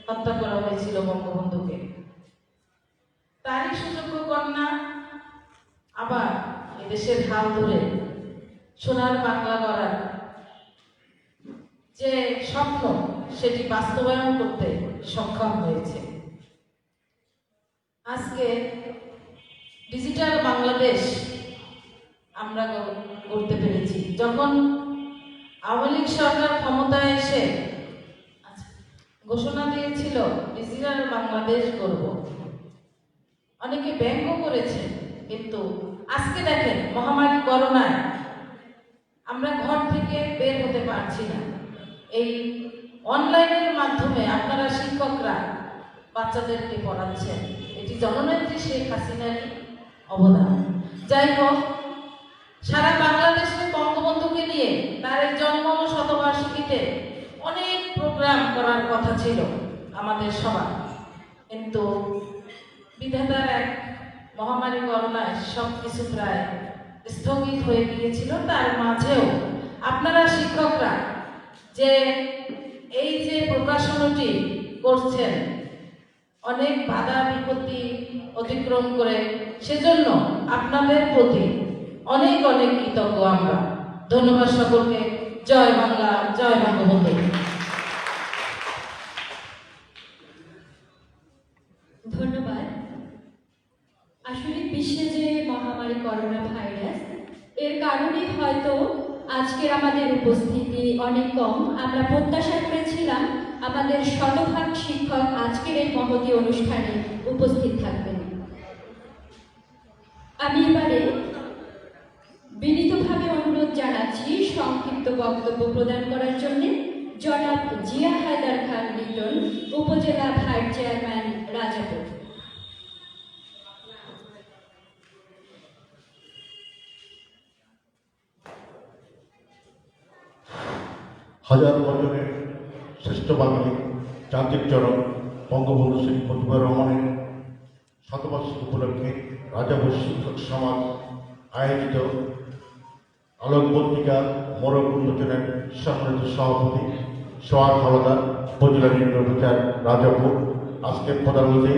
হত্যা করা হয়েছিল বঙ্গবন্ধুকে। তারই সুযোগ্য কন্যা আবার এদেশের হাল ধরে সোনার বাংলা গড়ার যে স্বপ্ন, সেটি বাস্তবায়ন করতে সক্ষম হয়েছে। আজকে ডিজিটাল বাংলাদেশ আমরা করতে পেরেছি। যখন আওয়ামী লীগ সরকার ক্ষমতায় এসে ঘোষণা দিয়েছিল ডিজিটাল বাংলাদেশ করব, অনেকে ব্যঙ্গ করেছে, কিন্তু আজকে দেখেন মহামারী করোনায় আমরা ঘর থেকে বের হতে পারছি না। এই অনলাইনের মাধ্যমে আপনারা শিক্ষকরা বাচ্চাদেরকে পড়াচ্ছেন, এটি জননেত্রী শেখ হাসিনার অবদান। যাই হোক, সারা বাংলাদেশে বঙ্গবন্ধুকে নিয়ে তার এই জন্ম শতবার্ষিকীতে অনেক প্রোগ্রাম করার কথা ছিল আমাদের সবার, কিন্তু বিধাতার এক মহামারী করোনায় সবকিছু প্রায় স্থগিত হয়ে গিয়েছিল। তার মাঝেও আপনারা শিক্ষকরা যে এই যে প্রকাশনাটি করছেন, অনেক বাধা বিপত্তি অতিক্রম করে, সেজন্য আপনাদের প্রতি অনেক অনেক কৃতজ্ঞ আমরা। ধন্যবাদ সকলকে। জয় বাংলা, জয় বঙ্গবন্ধু। ধন্যবাদ। আসলে বিশ্বে যে মহামারী করোনা ভাইরাস, এর কারণে হয়তো আজকের আমাদের উপস্থিতি অনেক কম। আমরা প্রত্যাশা করেছিলাম আমাদের শতভাগ শিক্ষক আজকের এই মহতী অনুষ্ঠানে উপস্থিত থাকবেন। আমি এবারে বিনীতভাবে অনুরোধ জানাচ্ছি সংক্ষিপ্ত বক্তব্য প্রদান করার জন্য জনাব জিয়া হায়দার খান লিটন, উপজেলা ভাইস চেয়ারম্যান, রাজাপুর। হাজার বছরের শ্রেষ্ঠ বাঙালি জাতির জনক বঙ্গবন্ধু শেখ মুজিবুর রহমানের শতবার্ষিকী উপলক্ষে রাজাপুর শিক্ষক সমাজ আয়োজিত আলোক পত্রিকা মোড়ক উন্মোচনের সম্মানিত সভাপতি সোহাগ হাওলাদার, উপজেলা নির্বাহী অফিসার রাজাপুর, আজকের প্রধান অতিথি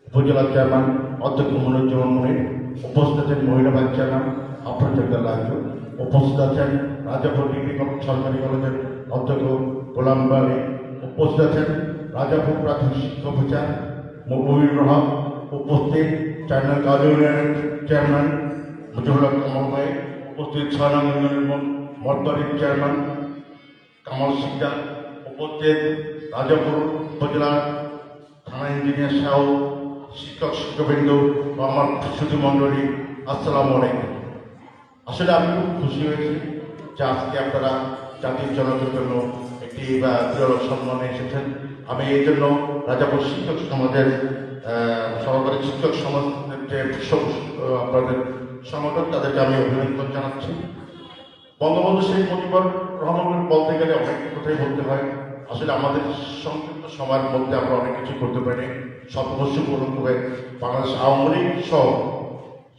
উপজেলা চেয়ারম্যান অধ্যক্ষ মনিরুজ্জামান মনির, উপস্থিত আছেন মহিলা ভাইস চেয়ারম্যান আফরোজা লাজু, উপস্থিত আছেন রাজাপুর ডিগ্রি সরকারি কলেজের অধ্যক্ষ গোলাম বাড়ি, উপস্থিত আছেন রাজাপুর প্রাথমিক শিক্ষা অফিসার মকবুল রহমান, উপস্থিত 4 নং কাজী ইউনিয়নের চেয়ারম্যান মুজিবুল হক কামাল ভাই, উপস্থিত 6 নং ইউনিয়নের মঠবাড়ির চেয়ারম্যান কামাল সিকদার, উপস্থিত রাজাপুর উপজেলার থানা ইঞ্জিনিয়ার সহ শিক্ষক শিক্ষকবৃন্দ ও আমার সুধী মণ্ডলী, আসসালামু আলাইকুম। আসলে আমি খুব খুশি হয়েছি যে আজকে আপনারা জাতির জনকের জন্য একটি বিরল সম্মানে এসেছেন। আমি এই জন্য রাজাপুর শিক্ষক সমাজের সহকারী শিক্ষক সমাজের যে আপনাদের সংগঠন তাদেরকে আমি অভিনন্দন জানাচ্ছি। বঙ্গবন্ধু শেখ মুজিবুর রহমান বলতে গেলে অনেক কথাই বলতে হয়। আসলে আমাদের সংক্ষিপ্ত সময়ের মধ্যে আমরা অনেক কিছু করতে পারি। শতবর্ষ পূরণ করে বাংলাদেশ আওয়ামী লীগ সহ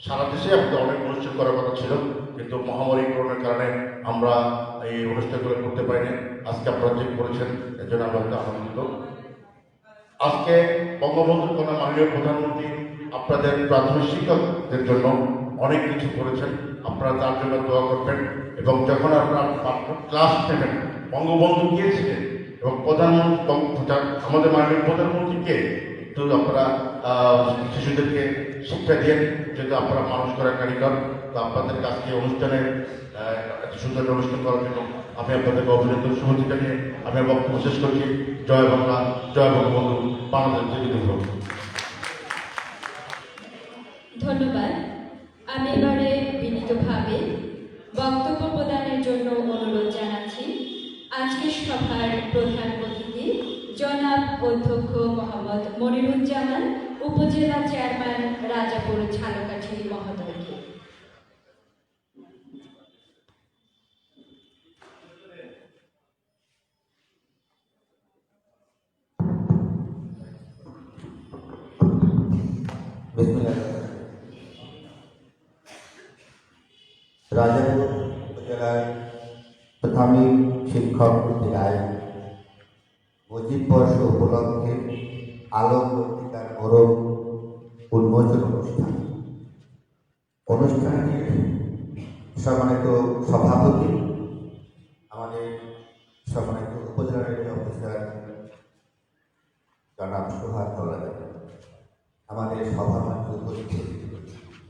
সারা দেশে আমাদের অনেক অনুষ্ঠান করার কথা ছিল, কিন্তু মহামারী করোনার কারণে আমরা এই অনুষ্ঠানগুলো করতে পারিনি। আজকে আপনারা যে করেছেন এর জন্য আমরা আনন্দিত। আজকে বঙ্গবন্ধুর কন্যা মাননীয় প্রধানমন্ত্রী আপনাদের প্রাথমিক শিক্ষকদের জন্য অনেক কিছু করেছেন। আপনারা তার জন্য দোয়া করবেন এবং যখন আপনারা ক্লাস নেবেন বঙ্গবন্ধু গিয়েছিলেন এবং প্রধানমন্ত্রী আমাদের মাননীয় প্রধানমন্ত্রীকে একটু আপনারা শিশুদেরকে শিক্ষা দিয়ে, যেহেতু আপনারা মানুষ করার কারিগর, তো আপনাদের কাছে অনুষ্ঠানে সুন্দর অনুষ্ঠান করার জন্য আমি আপনাদেরকে অভিনন্দন শুভেচ্ছা জানিয়ে আমি বক্তব্য শেষ করছি। জয় বাংলা, জয় বঙ্গবন্ধু, বাংলাদেশ জীবিত হোক। ধন্যবাদ। আমি এবারে বিনীতভাবে বক্তব্য প্রদানের জন্য অনুরোধ জানাচ্ছি আজকের সভার প্রধান অতিথি জনাব অধ্যক্ষ মোহাম্মদ মনিরুজ্জামান, উপজেলা চেয়ারম্যান রাজাপুর ঝালকাঠি মহোদয়কে। রাজাপুর উপজেলার প্রাথমিক শিক্ষক বিদ্যালয় মুজিব বর্ষ উপলক্ষে আলোক পত্রিকার মোড়ক উন্মোচন অনুষ্ঠানটির সম্মানিত সভাপতি, আমাদের সম্মানিত উপজেলা রেঞ্জ অফিসার জনাব সোহাগ দলাদা, আমাদের সভাপতি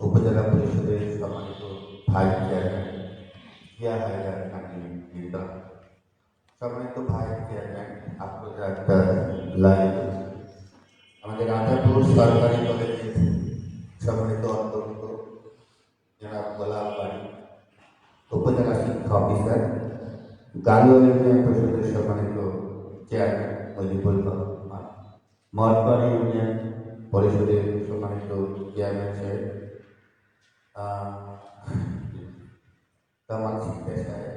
উপজেলা পরিষদের সম্মানিত ভাইস চেয়ারম্যান জিয়া হায়দার খান নির্দা, সম্মানিত ভাইস চেয়ারম্যান আফরোজা আক্তার লাইন, আমাদের রাজাপুর সরকারি কলেজের সম্মানিত অধ্যক্ষ জনাব গোলাম বাড়ি, উপজেলা শিক্ষা অফিসার, গালুয়া ইউনিয়ন পরিষদের সম্মানিত চেয়ারম্যান মজিবুল রহমান, মঠবাড়ি ইউনিয়ন পরিষদের সম্মানিত চেয়ারম্যান সাহেব কামাল শিক্ষা সাহেব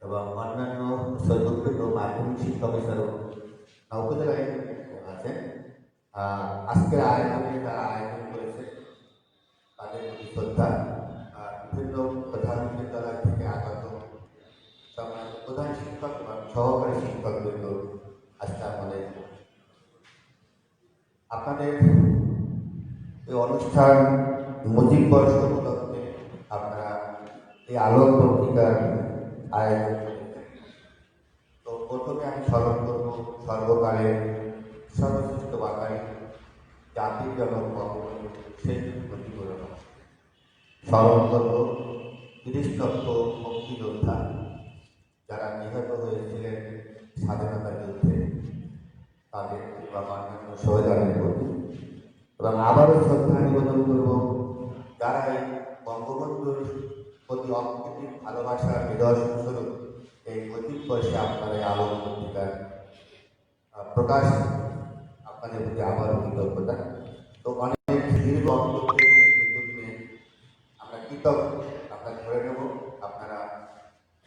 এবং অন্যান্য সর্বকৃত মাধ্যমিক শিক্ষা অফিসারও উপজেলায় আছেন। আজকের আয়োজনে যারা আয়োজন করেছে তাদের প্রতি শ্রদ্ধা। বিভিন্ন প্রধান বিদ্যালয় থেকে আগত সম্মানিত প্রধান শিক্ষক এবং সহকারী শিক্ষকবৃন্দ, আসসালামু আলাইকুম। আপনাদের এই অনুষ্ঠান মুজিব বর্ষ উপলক্ষে আপনারা এই আলোক পত্রিকার আয়োজন করেছেন। তো প্রথমে আমি স্মরণ করব সর্বকালের সর্বশ্রেষ্ঠ বাঙালি জাতির জনক বঙ্গবন্ধু শেখ মুজিবুর রহমান, স্মরণ করব ৩০ লক্ষ মুক্তিযোদ্ধা যারা নিহত হয়েছিলেন স্বাধীনতা যুদ্ধে, তাদের বা অন্যান্য শহীদের প্রতি, এবং আবারও শ্রদ্ধা নিবেদন করব যারা এই বঙ্গবন্ধুর প্রতি অকৃত্রিম ভালোবাসার নিদর্শন স্বরূপ এই মুজিব বর্ষে আপনারা এই আলোক পত্রিকার প্রকাশ, আপনাদের প্রতি আবারও কৃতজ্ঞতা। তো অনেক দীর্ঘ সুযোগ নিয়ে আমরা কৃতজ্ঞ, আমরা ধরে নেব আপনারা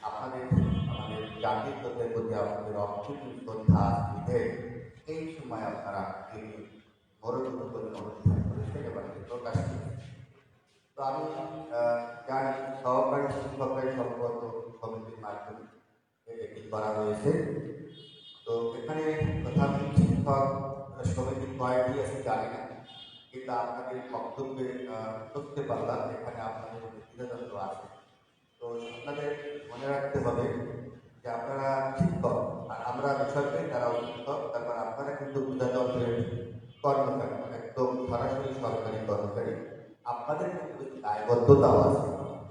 আপনাদের আমাদের জাতির তত্ত্বের প্রতি আপনাদের অকৃত্রিম শ্রদ্ধা দিতে এই সময় আপনারা এই বড়গুলো করে অনুষ্ঠান করেছেন এবং প্রকাশ করেছেন। তো আমি জানি সহকারী শিক্ষকের সম্পর্ক কমিটির মাধ্যমে এটি করা হয়েছে। তো এখানে প্রাথমিক শিক্ষক সমিতি কয়টি আছে জানি না, কিন্তু আপনাদের বক্তব্যে বুঝতে পারলাম এখানে আপনাদের দ্বিধাদ্বন্দ্ব আছে। তো আপনাদের মনে রাখতে হবে যে আপনারা শিক্ষক আর আমরা বেসরকারি, তারাও শিক্ষক, তারপর আপনারা কিন্তু প্রজাতন্ত্রের কর্মচারী, একদম সরাসরি সরকারি কর্মচারী। আপনাদের কিন্তু দায়বদ্ধতাও আছে,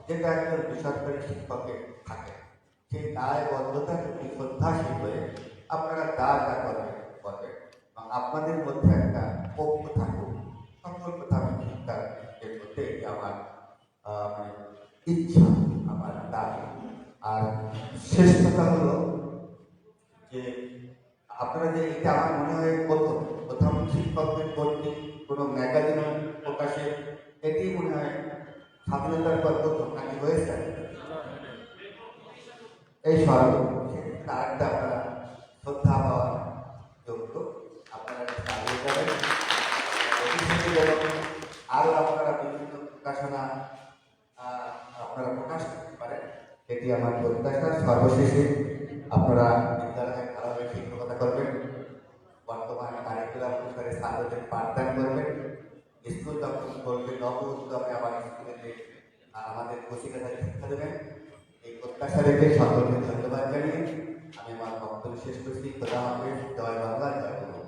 যেটা একজন বেসরকারি শিক্ষকের থাকে। সেই দায়বদ্ধতা কিন্তু শ্রদ্ধাশীল হয়ে আপনারা যা যা করবেন করবেন এবং আপনাদের মধ্যে একটা ঐক্য থাকুক, সম্পর্ক থাকুক শিক্ষার এর মধ্যে, এটি আমার মানে ইচ্ছা, আমার দাবি। আর শেষ কথা হলো যে আপনারা যে এটা আমার মনে হয় প্রথম শিক্ষকদের কর্তৃক কোনো ম্যাগাজিন প্রকাশে, এটি মনে হয় স্বাধীনতার পর প্রথম নাকি হয়েছে এই স্মরণ। আরেকটা আপনারা শ্রদ্ধা পাওয়ার যোগ্য, আপনারা চালিয়ে যাবেন। আরও আপনারা বিভিন্ন প্রকাশনা আপনারা প্রকাশ করতে পারেন, এটি আমার প্রত্যাশা। সর্বশেষে আপনারা বিদ্যালয়ে ভালোভাবে শিক্ষকতা করবেন, বর্তমান কারিকুলাম অনুসারে ছাত্রদের পাঠদান করবেন, স্কুল যখন করবে নব উদ্যমে আবার স্কুলে আমাদের কচিকাতায় শিক্ষা দেবেন। এই প্রত্যাশা রেখে সকলকে ধন্যবাদ জানিয়ে আমি আমার বক্তব্য শেষ করছি। খোদা হাফেজ। জয় বাংলা, জয় বাংলা।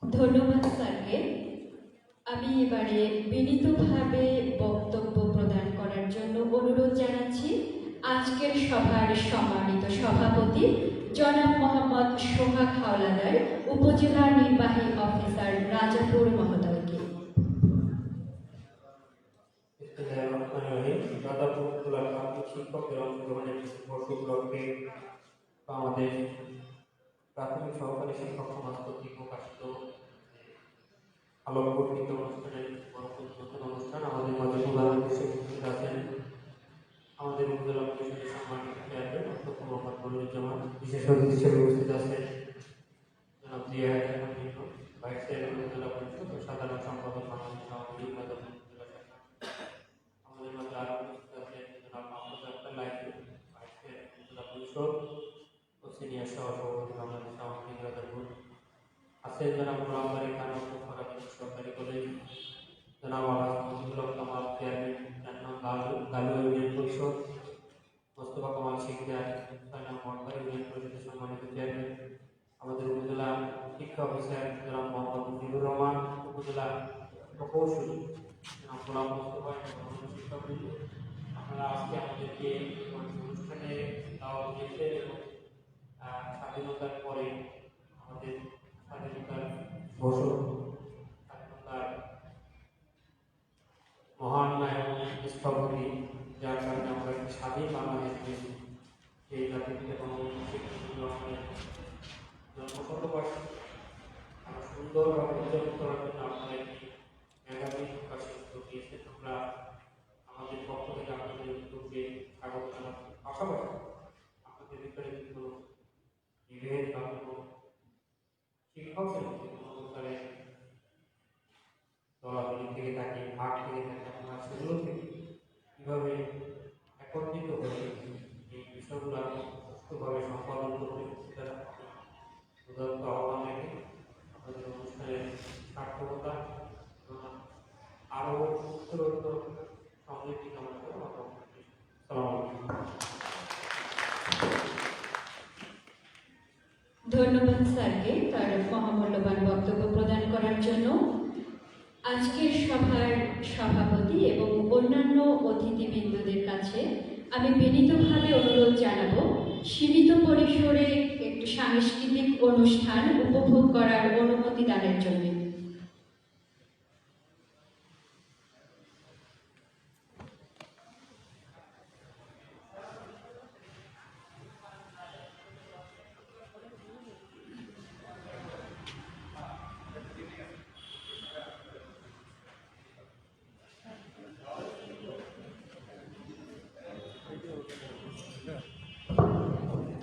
ধন্যবাদ স্যারকে। আমি এবারে বিনীতভাবে বক্তব্য প্রদান করার জন্য অনুরোধ জানাচ্ছি আজকের সভার সম্মানিত সভাপতি জনাব মোহাম্মদ সোহাগ হাওলাদার, উপজেলা নির্বাহী অফিসার, রাজাপুর মহোদয়কে। শিক্ষকের অংশগ্রহণের দিবস উপলক্ষে আমাদের প্রাথমিক সহকারী শিক্ষক সমাজ কর্তৃক প্রকাশিত আলোকবর্তিত অনুষ্ঠানের নতুন অনুষ্ঠান। আমাদের মাঝে প্রধান অতিথি উপস্থিত আছেন আমাদের উপজেলা পরিষদের সম্মানিত চেয়ারম্যান অধ্যক্ষ মোহাম্মদ মনিরুজ্জামান, বিশেষ অতিথি হিসেবে উপস্থিত আছেন জনাব জিয়া হায়দার খান, ভাইস চেয়ারম্যান উপজেলা পরিষদ ও সাধারণ সম্পাদক বাংলাদেশ আওয়ামী লীগ রাজাপুর উপজেলা শাখা। আমাদের মাঝে আরও উপস্থিত আছেন জনাব আফরোজা আক্তার লাইসি, ভাইস চেয়ারম্যান উপজেলা পরিষদ ও সিনিয়র সহসভাপতি বাংলাদেশ আওয়ামী লীগ রাজাপুর। আছেন জনাব গোলামবাড়ি খান সরকারি কলেজ, জনাব আলাস মজিবুল হক কামাল, চেয়ারম্যান গালু ইউনিয়ন পরিষদ, মোস্তফা কামাল শিকদার, মঠবাড়ি ইউনিয়ন পরিষদের সম্মানিত চেয়ারম্যান, আমাদের উপজেলা শিক্ষা অফিসার জনাব মোহাম্মদ মুজিবুর রহমান, উপজেলা প্রকৌশলী জনাব গোলাম মোস্তফা, শিক্ষাবৃন্দ, আপনারা আজকে আমাদেরকে অনুষ্ঠানে দাওয়াত দিয়েছেন এবং স্বাধীনতার পরে আমাদের স্বাধীনতার ঘোষক, স্বাধীনতার মহান নায়ক স্থপতি, যার কারণে আমরা একটি স্বাধীন বাংলাদেশ পেয়েছি, সেই জাতিকে জন্মশতবার্ষিকী আমরা সুন্দরভাবে উদযাপন করার জন্য আপনারা একটি মেধাবী প্রকাশের উদ্যোগ দিয়েছেন। আমরা আমাদের পক্ষ থেকে আপনাদের উদ্যোগকে স্বাগত জানাচ্ছি। পাশাপাশি আপনাদের ভিতরে কিন্তু বিভেদ বা কোনো শিক্ষকের মধ্যে কোনো প্রকারের দলাদলি থেকে থাকে, ভাগ থেকে থাকে, আপনারা সেগুলো থেকে কীভাবে একত্রিত হয়ে এই বিষয়গুলো আরও সুষ্ঠুভাবে সম্পাদন করতে উদাহরণ আহ্বান রেখে আমাদের অনুষ্ঠানের সার্থকতা এবং আরও উত্তরোত্তর সমৃদ্ধি কামনা করে আমার ধন্যবাদ স্যারকে তার মহামূল্যবান বক্তব্য প্রদান করার জন্য। আজকের সভার সভাপতি এবং অন্যান্য অতিথিবৃন্দদের কাছে আমি বিনীতভাবে অনুরোধ জানাবো সীমিত পরিসরে একটু সাংস্কৃতিক অনুষ্ঠান উপভোগ করার অনুমতি দানের জন্য।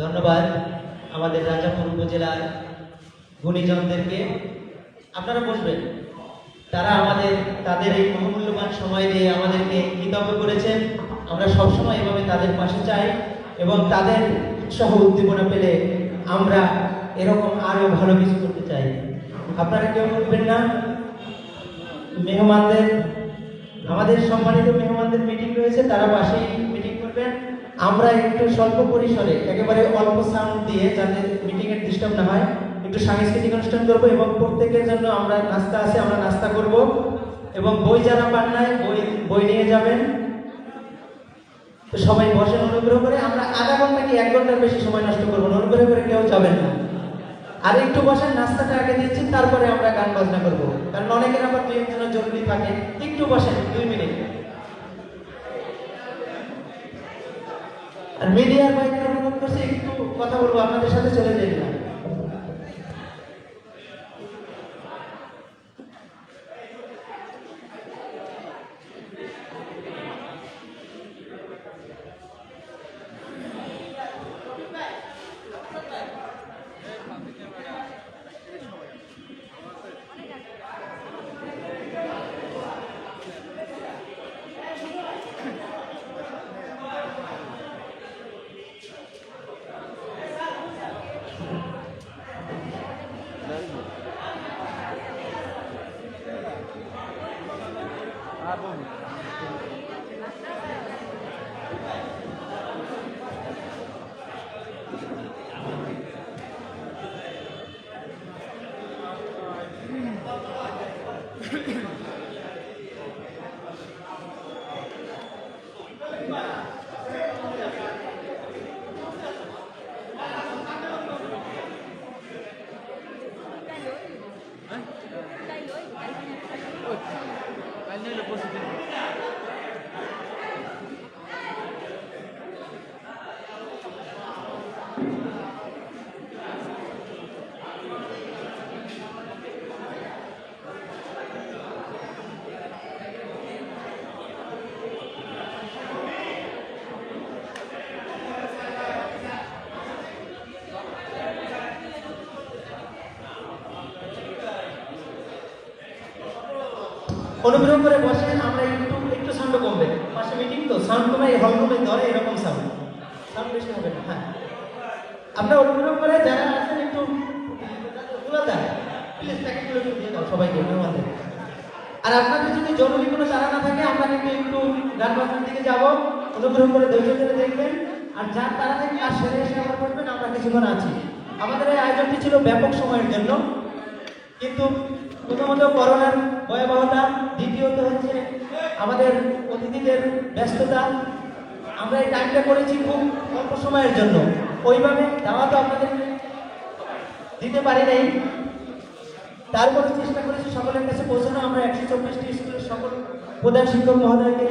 ধন্যবাদ আমাদের রাজাপুর উপজেলার গুণীজনদেরকে। আপনারা বসবেন। তারা তাদের এই মহামূল্যবান সময় দিয়ে আমাদেরকে কৃতজ্ঞ করেছেন। আমরা সবসময় এভাবে তাদের পাশে চাই এবং তাদের উৎসাহ উদ্দীপনা পেলে আমরা এরকম আরও ভালো কিছু করতে চাই। আপনারা কেউ বলবেন না। মেহমানদের, আমাদের সম্মানিত মেহমানদের মিটিং রয়েছে, তারা পাশেই মিটিং করবেন। আমরা একটু স্বল্প পরিসরে একেবারে অল্প সাউন্ড দিয়ে, যাতে মিটিংয়ের ডিস্টার্ব না হয়, একটু সাংস্কৃতিক অনুষ্ঠান করব এবং প্রত্যেকের জন্য আমরা নাস্তা আছে, আমরা নাস্তা করব এবং বই যারা পান নাই বই নিয়ে যাবেন। তো সবাই বসেন অনুগ্রহ করে, আমরা আধা ঘন্টা কি 1 ঘন্টার বেশি সময় নষ্ট করবো না, অনুগ্রহ করে কেউ যাবেন না। আর একটু বসেন, নাস্তাটা আগে দিচ্ছি, তারপরে আমরা গান বাজনা করবো, কারণ অনেকের আবার ট্রেন জন্য জরুরি থাকে। একটু বসেন 2 মিনিট। আর মিডিয়ার বাইরে অনুরোধ করছি একটু কথা বলবো, আপনাদের সাথে চলে যাই না। অনুগ্রহ করে বসেন, আমরা একটু সাউন্ড কমবে, পাশে মিটিং তো সাউন্ড কমে, হল রুমে ধরে এরকম সাউন্ড বেশি হবে না। হ্যাঁ, আপনারা অনুগ্রহ করে যারা আছেন একটু তুলে দেন প্লিজ, প্যাকেটগুলো একটু দিয়ে দাও সবাইকে মেহমানদের। আর আপনাদের যদি জরুরি কোনো তারা না থাকে, আমরা কিন্তু একটু গান বাজনার দিকে যাব, অনুগ্রহ করে ধৈর্য ধরে দেখবেন। আর যার তারা থেকে কাজ সেরে এসে আবার করবেন, আমরা কিছুক্ষণ আছি। আমাদের এই আয়োজনটি ছিল ব্যাপক সময়ের জন্য, কিন্তু প্রথমত করোনার ভয়াবহতা, দ্বিতীয়ত হচ্ছে আমাদের অতিথিদের ব্যস্ততা, আমরা এই টাইমটা করেছি খুব অল্প সময়ের জন্য, ওইভাবে দাওয়া তো আপনাদের দিতে পারি নাই। তারপরে চেষ্টা করেছি সকলের কাছে পৌঁছানো। আমরা 124টি স্কুলের সকল প্রধান শিক্ষক মহোদয়কে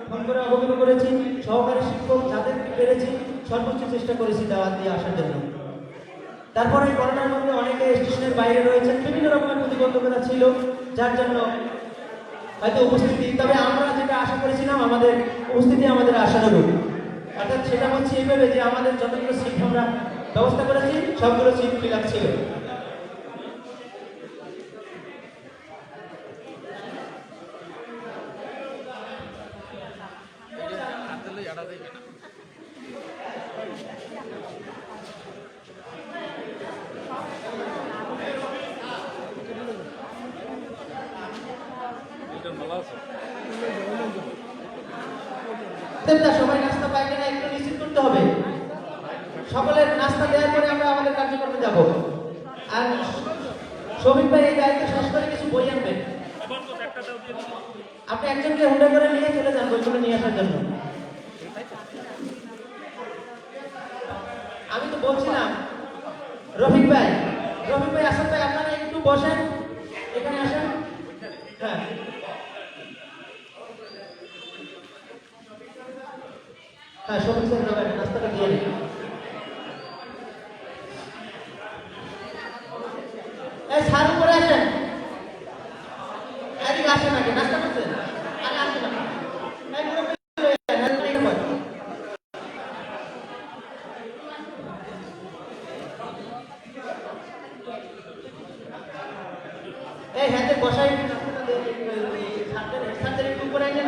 ফোন করে অবগত করেছি, সহকারী শিক্ষক যাদেরকে পেরেছি সর্বোচ্চ চেষ্টা করেছি দাওয়াত দিয়ে আসার জন্য। তারপরে করোনার মধ্যে অনেকে স্টেশনের বাইরে রয়েছেন, বিভিন্ন রকমের প্রতিবন্ধকতা ছিল, যার জন্য হয়তো উপস্থিতি, তবে আমরা যেটা আশা করেছিলাম আমাদের উপস্থিতি আমাদের আশানুরূপ। অর্থাৎ সেটা হচ্ছে এইভাবে যে আমাদের যতগুলো সিট আমরা ব্যবস্থা করেছি সবগুলো সিট ফিল আপ ছিল। সবাই নাস্তা পায় কিনা একটু নিশ্চিত করতে হবে। সকলের নাস্তা দেওয়ার পরে আমরা আমাদের কার্যক্রমে যাব। আর শফিক ভাই এই দায়িত্ব শেষ করে কিছু বই আনবেন, আপনি একজনকে হুন্ডা করে নিয়ে চলে যান বইগুলো নিয়ে আসার জন্য। আমি তো বলছিলাম রফিক ভাই আসাদ ভাই, আপনারা একটু বসেন, এখানে আসেন। হ্যাঁ, হ্যাঁ, শফিক স্যার নাস্তাটা দিয়ে নিন। স্যার উপরে আসেন, এদিকে আসেন, আগে নাস্তা করছেন, আগে আসেন। এই হাতে বসাই ছাত্রের একটু উপরে আসেন।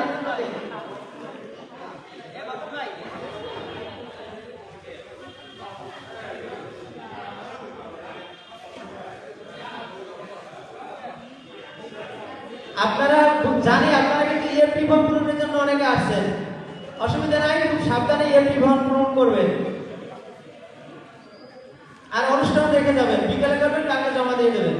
আপনারা খুব জানি, আপনারা কিন্তু ইএফটি ফর্ম পূরণের জন্য অনেকে আসছেন, অসুবিধা নাই, খুব সাবধানে ইএফটি ফর্ম পূরণ করবেন। আর অনুষ্ঠান দেখে যাবেন, বিকেলে করবেন, টাকা জমা দিয়ে দেবেন।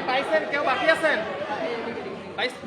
পাইছেন? কেউ বাকি আছেন? পাইছেন?